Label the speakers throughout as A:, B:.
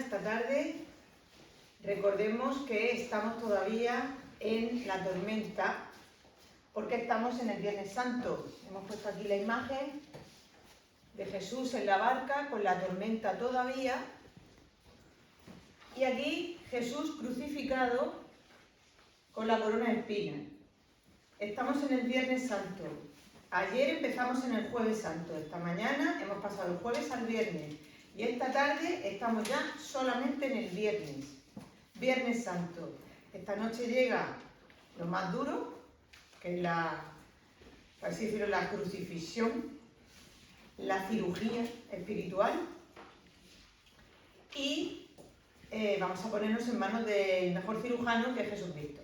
A: esta tarde. Recordemos que estamos todavía en la tormenta porque estamos en el Viernes Santo. Hemos puesto aquí la imagen de Jesús en la barca con la tormenta todavía y aquí Jesús crucificado con la corona de espinas. Estamos en el Viernes Santo. Ayer empezamos en el Jueves Santo. Esta mañana hemos pasado el jueves al viernes. Y esta tarde estamos ya solamente en el viernes. Viernes Santo. Esta noche llega lo más duro, que es por así decirlo, la crucifixión, la cirugía espiritual. Y vamos a ponernos en manos del mejor cirujano, que es Jesucristo.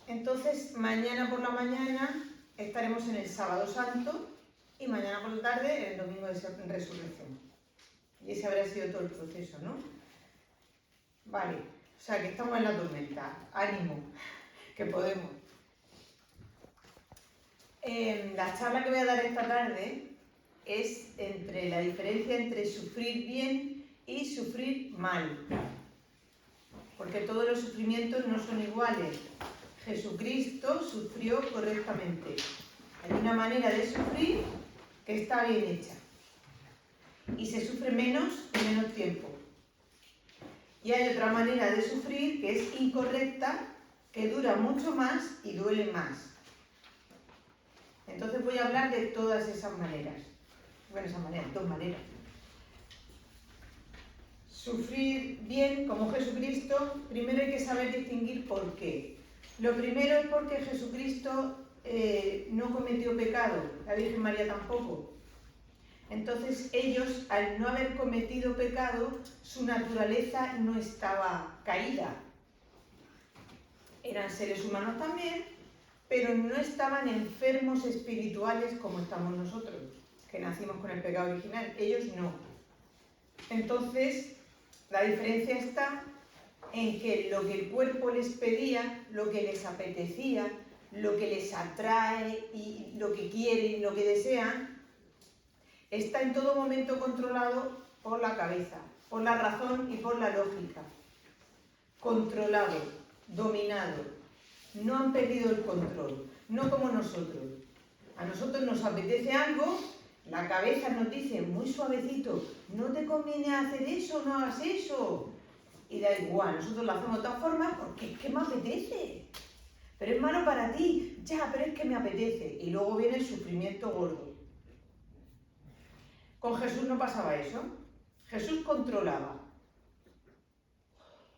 A: Entonces, mañana por la mañana estaremos en el Sábado Santo y mañana por la tarde en el Domingo de Resurrección. Y ese habrá sido todo el proceso, ¿no? Vale, o sea que estamos en la tormenta. Ánimo, que podemos. La charla que voy a dar esta tarde es entre la diferencia entre sufrir bien y sufrir mal. Porque todos los sufrimientos no son iguales. Jesucristo sufrió correctamente. Hay una manera de sufrir que está bien hecha. Y se sufre menos en menos tiempo. Y hay otra manera de sufrir que es incorrecta, que dura mucho más y duele más. Entonces voy a hablar de todas esas maneras. Bueno, dos maneras. Sufrir bien como Jesucristo, primero hay que saber distinguir por qué. Lo primero es porque Jesucristo no cometió pecado, la Virgen María tampoco. Entonces ellos, al no haber cometido pecado, su naturaleza no estaba caída. Eran seres humanos también, pero no estaban enfermos espirituales como estamos nosotros, que nacimos con el pecado original. Ellos no. Entonces, la diferencia está en que lo que el cuerpo les pedía, lo que les apetecía, lo que les atrae y lo que quieren, lo que desean, está en todo momento controlado por la cabeza, por la razón y por la lógica. Controlado, dominado. No han perdido el control, no como nosotros. A nosotros nos apetece algo, la cabeza nos dice muy suavecito, no te conviene hacer eso, no hagas eso. Y da igual, nosotros lo hacemos de todas formas porque es que me apetece. Pero es malo para ti, ya, pero es que me apetece. Y luego viene el sufrimiento gordo. Con Jesús no pasaba eso. Jesús controlaba.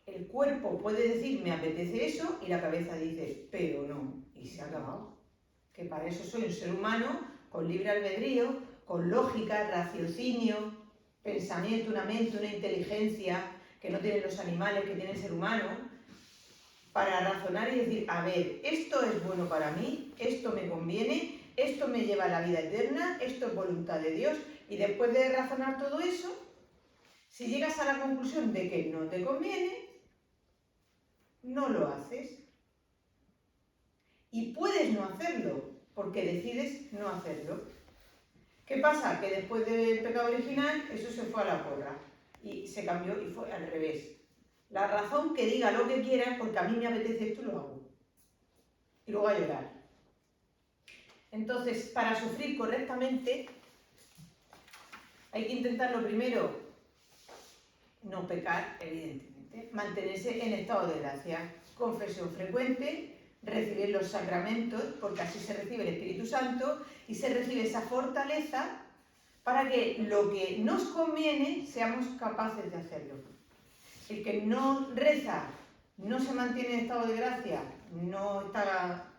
A: El cuerpo puede decir, me apetece eso, y la cabeza dice, pero no. Y se ha acabado. Que para eso soy un ser humano con libre albedrío, con lógica, raciocinio, pensamiento, una mente, una inteligencia que no tienen los animales, que tiene el ser humano, para razonar y decir, a ver, esto es bueno para mí, esto me conviene, esto me lleva a la vida eterna, esto es voluntad de Dios. Y después de razonar todo eso, si llegas a la conclusión de que no te conviene, no lo haces. Y puedes no hacerlo, porque decides no hacerlo. ¿Qué pasa? Que después del pecado original, eso se fue a la porra. Y se cambió y fue al revés. La razón que diga lo que quiera, porque a mí me apetece esto, lo hago. Y luego a llorar. Entonces, para sufrir correctamente, hay que intentar lo primero, no pecar, evidentemente, mantenerse en estado de gracia, confesión frecuente, recibir los sacramentos, porque así se recibe el Espíritu Santo y se recibe esa fortaleza para que lo que nos conviene seamos capaces de hacerlo. El que no reza, no se mantiene en estado de gracia, no está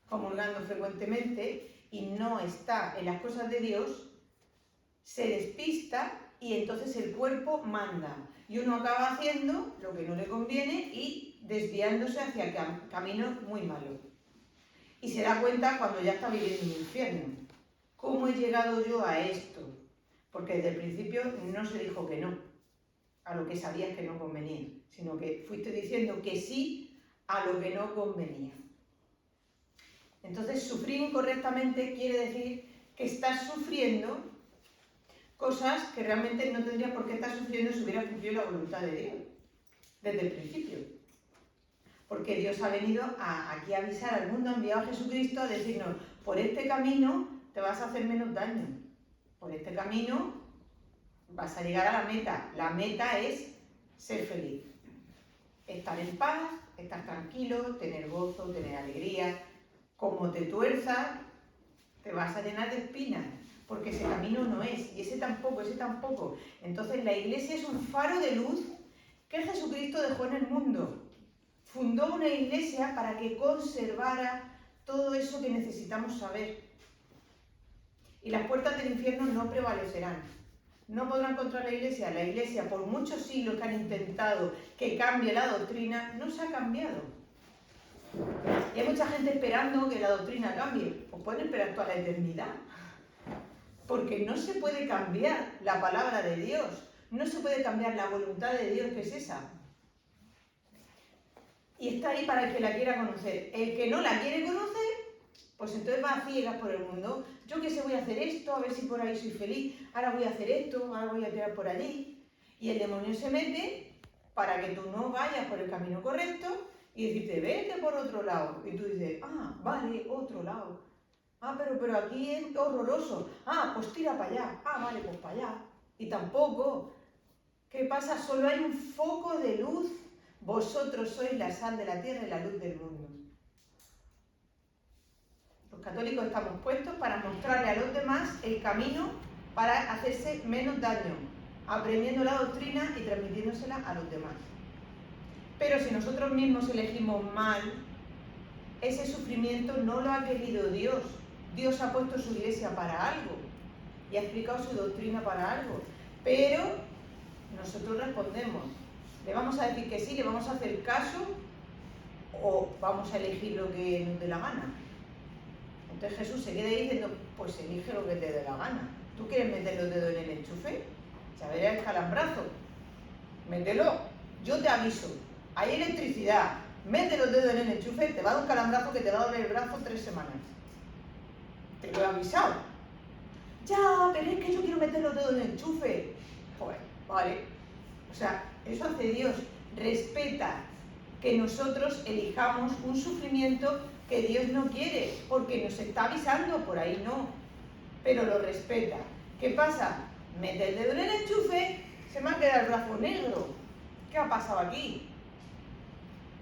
A: comulgando frecuentemente y no está en las cosas de Dios, se despista y entonces el cuerpo manda. Y uno acaba haciendo lo que no le conviene y desviándose hacia caminos muy malos. Y se da cuenta cuando ya está viviendo un infierno. ¿Cómo he llegado yo a esto? Porque desde el principio no se dijo que no a lo que sabías que no convenía, sino que fuiste diciendo que sí a lo que no convenía. Entonces, sufrir incorrectamente quiere decir que estás sufriendo cosas que realmente no tendría por qué estar sufriendo si hubiera cumplido la voluntad de Dios, desde el principio. Porque Dios ha venido aquí a avisar al mundo, ha enviado a Jesucristo a decirnos, por este camino te vas a hacer menos daño, por este camino vas a llegar a la meta. La meta es ser feliz, estar en paz, estar tranquilo, tener gozo, tener alegría. Como te tuerzas, te vas a llenar de espinas, porque ese camino no es, y ese tampoco, ese tampoco. Entonces la Iglesia es un faro de luz que Jesucristo dejó en el mundo. Fundó una Iglesia para que conservara todo eso que necesitamos saber. Y las puertas del infierno no prevalecerán. No podrán contra la Iglesia. La Iglesia, por muchos siglos que han intentado que cambie la doctrina, no se ha cambiado. Y hay mucha gente esperando que la doctrina cambie. Pues pueden esperar toda la eternidad. Porque no se puede cambiar la palabra de Dios. No se puede cambiar la voluntad de Dios, que es esa. Y está ahí para el que la quiera conocer. El que no la quiere conocer, pues entonces va a ciegas por el mundo. Yo que sé, voy a hacer esto, a ver si por ahí soy feliz. Ahora voy a hacer esto, ahora voy a tirar por allí. Y el demonio se mete para que tú no vayas por el camino correcto y decirte, vete por otro lado. Y tú dices, vale, otro lado. Pero aquí es horroroso. Pues tira para allá. Vale, pues para allá. Y tampoco. ¿Qué pasa? Solo hay un foco de luz. Vosotros sois la sal de la tierra y la luz del mundo. Los católicos estamos puestos para mostrarle a los demás el camino para hacerse menos daño, aprendiendo la doctrina y transmitiéndosela a los demás. Pero si nosotros mismos elegimos mal, ese sufrimiento no lo ha querido Dios. Dios ha puesto su Iglesia para algo y ha explicado su doctrina para algo. Pero nosotros respondemos. ¿Le vamos a decir que sí, le vamos a hacer caso o vamos a elegir lo que nos dé la gana? Entonces Jesús se queda diciendo, pues elige lo que te dé la gana. ¿Tú quieres meter los dedos en el enchufe? Ya verás el calambrazo. Mételo. Yo te aviso. Hay electricidad. Mete los dedos en el enchufe, te va a dar un calambrazo que te va a doler el brazo 3 semanas. Te lo he avisado. Ya, pero es que yo quiero meter los dedos en el enchufe. Pues, vale. O sea, eso hace Dios. Respeta que nosotros elijamos un sufrimiento que Dios no quiere, porque nos está avisando, por ahí no, pero lo respeta. ¿Qué pasa? Mete el dedo en el enchufe, se me ha quedado el brazo negro. ¿Qué ha pasado aquí?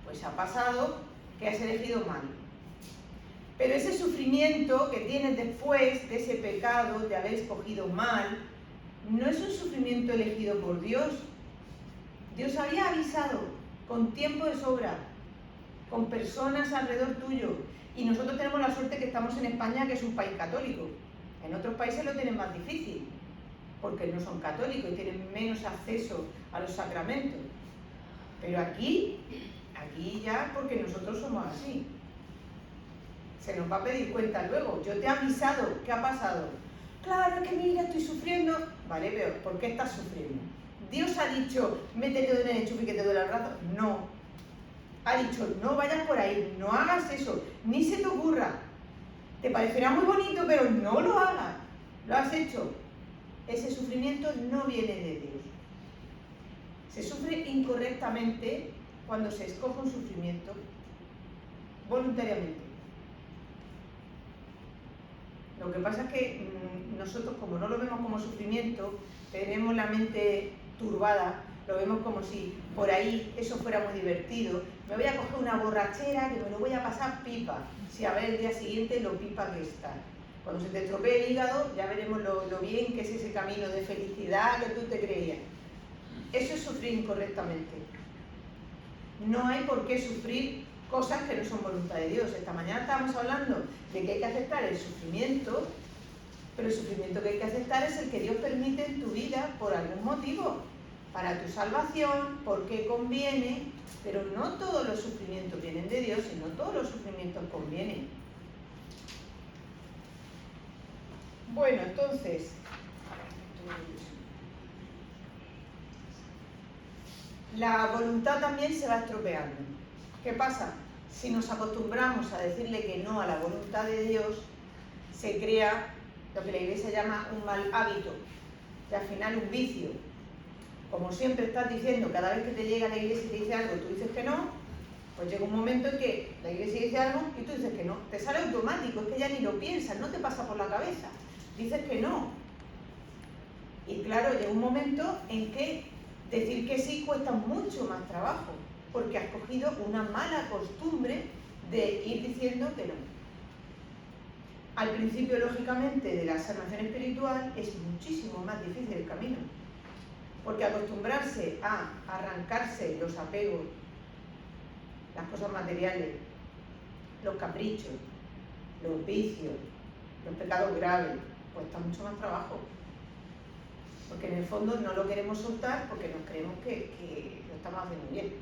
A: Pues ha pasado que has elegido mal. Pero ese sufrimiento que tienes después de ese pecado, de haber escogido mal, no es un sufrimiento elegido por Dios. Dios había avisado con tiempo de sobra, con personas alrededor tuyo. Y nosotros tenemos la suerte que estamos en España, que es un país católico. En otros países lo tienen más difícil, porque no son católicos y tienen menos acceso a los sacramentos. Pero aquí ya, porque nosotros somos así. Se nos va a pedir cuenta luego. Yo te he avisado. ¿Qué ha pasado? Claro, es que mira, estoy sufriendo. Vale, pero ¿por qué estás sufriendo? ¿Dios ha dicho, métete en el enchufe y que te duele el brazo? No. Ha dicho, no vayas por ahí, no hagas eso, ni se te ocurra. Te parecerá muy bonito, pero no lo hagas. Lo has hecho. Ese sufrimiento no viene de Dios. Se sufre incorrectamente cuando se escoge un sufrimiento voluntariamente. Lo que pasa es que nosotros, como no lo vemos como sufrimiento, tenemos la mente turbada, lo vemos como si por ahí eso fuera muy divertido. Me voy a coger una borrachera que me lo voy a pasar pipa, si a ver el día siguiente lo pipa que está. Cuando se te estropee el hígado, ya veremos lo bien que es ese camino de felicidad que tú te creías. Eso es sufrir incorrectamente. No hay por qué sufrir cosas que no son voluntad de Dios. Esta mañana estábamos hablando de que hay que aceptar el sufrimiento, pero el sufrimiento que hay que aceptar es el que Dios permite en tu vida por algún motivo, para tu salvación, porque conviene, pero no todos los sufrimientos vienen de Dios y no todos los sufrimientos convienen. Bueno, entonces, la voluntad también se va estropeando. ¿Qué pasa? Si nos acostumbramos a decirle que no a la voluntad de Dios, se crea lo que la Iglesia llama un mal hábito. y al final un vicio. Como siempre estás diciendo, cada vez que te llega a la iglesia y te dice algo, tú dices que no, pues llega un momento en que la iglesia dice algo y tú dices que no. Te sale automático, es que ya ni lo piensas, no te pasa por la cabeza. Dices que no. Y claro, llega un momento en que decir que sí cuesta mucho más trabajo, porque has cogido una mala costumbre de ir diciendo que no. Al principio, lógicamente, de la sanación espiritual es muchísimo más difícil el camino, porque acostumbrarse a arrancarse los apegos, las cosas materiales, los caprichos, los vicios, los pecados graves, cuesta mucho más trabajo, porque en el fondo no lo queremos soltar porque nos creemos que lo estamos haciendo bien.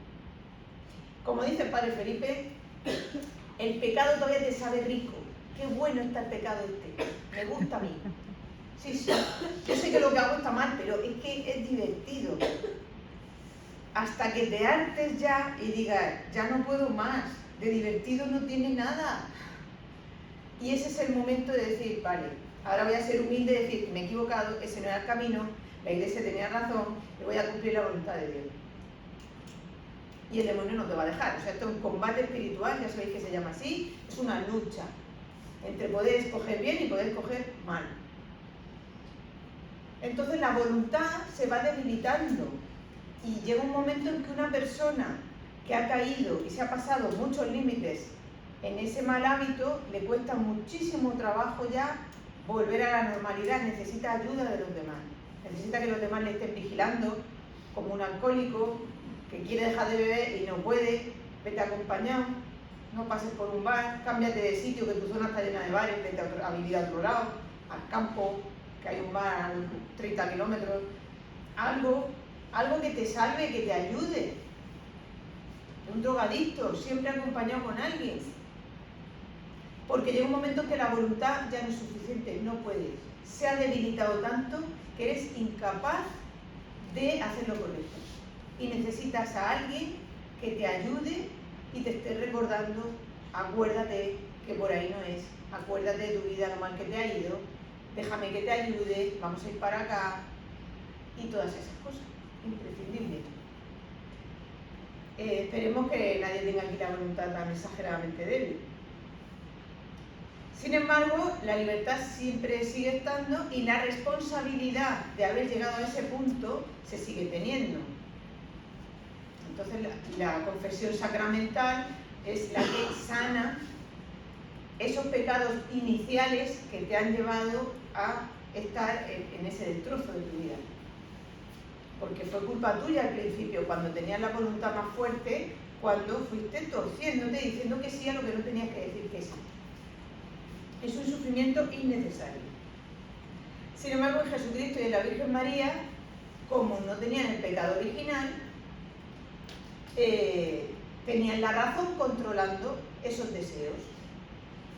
A: Como dice el padre Felipe, el pecado todavía te sabe rico. Qué bueno está el pecado este, me gusta a mí. Sí, yo sé que lo que hago está mal, pero es que es divertido. Hasta que te hartes ya y digas, ya no puedo más, de divertido no tiene nada. Y ese es el momento de decir, vale, ahora voy a ser humilde y decir, me he equivocado, ese no era el camino, la iglesia tenía razón, y voy a cumplir la voluntad de Dios. Y el demonio no te va a dejar. O sea, esto es un combate espiritual, ya sabéis que se llama así, es una lucha entre poder escoger bien y poder escoger mal. Entonces la voluntad se va debilitando y llega un momento en que una persona que ha caído y se ha pasado muchos límites en ese mal hábito, le cuesta muchísimo trabajo ya volver a la normalidad, necesita ayuda de los demás, necesita que los demás le estén vigilando, como un alcohólico que quiere dejar de beber y no puede, vete acompañado, no pases por un bar, cámbiate de sitio, que tu zona está llena de bares, vete a vivir a otro lado, al campo, que hay un bar a 30 kilómetros, algo que te salve, que te ayude. Un drogadicto, siempre acompañado con alguien. Porque llega un momento en que la voluntad ya no es suficiente, no puedes. Se ha debilitado tanto que eres incapaz de hacer lo correcto. Y necesitas a alguien que te ayude y te esté recordando, acuérdate que por ahí no es, acuérdate de tu vida, lo mal que te ha ido, déjame que te ayude, vamos a ir para acá, y todas esas cosas, imprescindibles. Esperemos que nadie tenga aquí la voluntad tan exageradamente débil. Sin embargo, la libertad siempre sigue estando y la responsabilidad de haber llegado a ese punto se sigue teniendo. Entonces, la confesión sacramental es la que sana esos pecados iniciales que te han llevado a estar en ese destrozo de tu vida. Porque fue culpa tuya al principio, cuando tenías la voluntad más fuerte, cuando fuiste torciéndote, diciendo que sí a lo que no tenías que decir que sí. Es un sufrimiento innecesario. Sin embargo, en Jesucristo y en la Virgen María, como no tenían el pecado original, tenían la razón controlando esos deseos.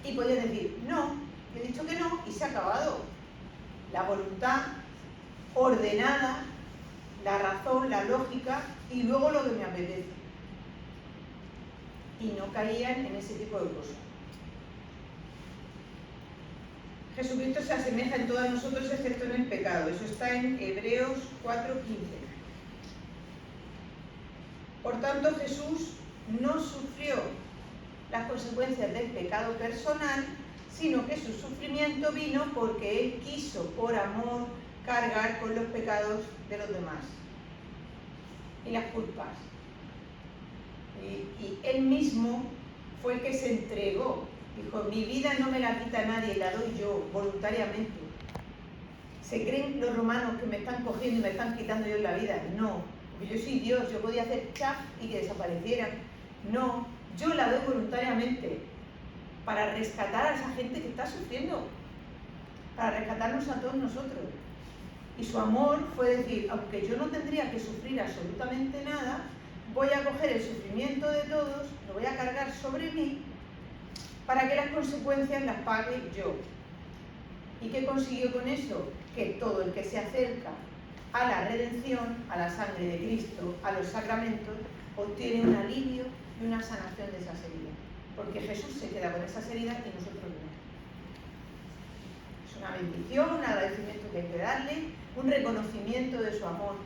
A: Y podían decir, no, he dicho que no, y se ha acabado. La voluntad ordenada, la razón, la lógica, y luego lo que me apetece. Y no caían en ese tipo de cosas. Jesucristo se asemeja en todos nosotros excepto en el pecado. Eso está en Hebreos 4:15. Por tanto, Jesús no sufrió las consecuencias del pecado personal, sino que su sufrimiento vino porque Él quiso, por amor, cargar con los pecados de los demás y las culpas. Y Él mismo fue el que se entregó. Dijo, mi vida no me la quita nadie, la doy yo voluntariamente. ¿Se creen los romanos que me están cogiendo y me están quitando yo la vida? No, porque yo soy Dios, yo podía hacer chaf y que desaparecieran. No, yo la doy voluntariamente para rescatar a esa gente que está sufriendo, para rescatarnos a todos nosotros. Y su amor fue decir, aunque yo no tendría que sufrir absolutamente nada, voy a coger el sufrimiento de todos, lo voy a cargar sobre mí, para que las consecuencias las pague yo. ¿Y qué consiguió con eso? Que todo el que se acerca a la redención, a la sangre de Cristo, a los sacramentos, obtiene un alivio y una sanación de esas heridas. Porque Jesús se queda con esas heridas y nosotros no. Es una bendición, un agradecimiento que hay que darle, un reconocimiento de su amor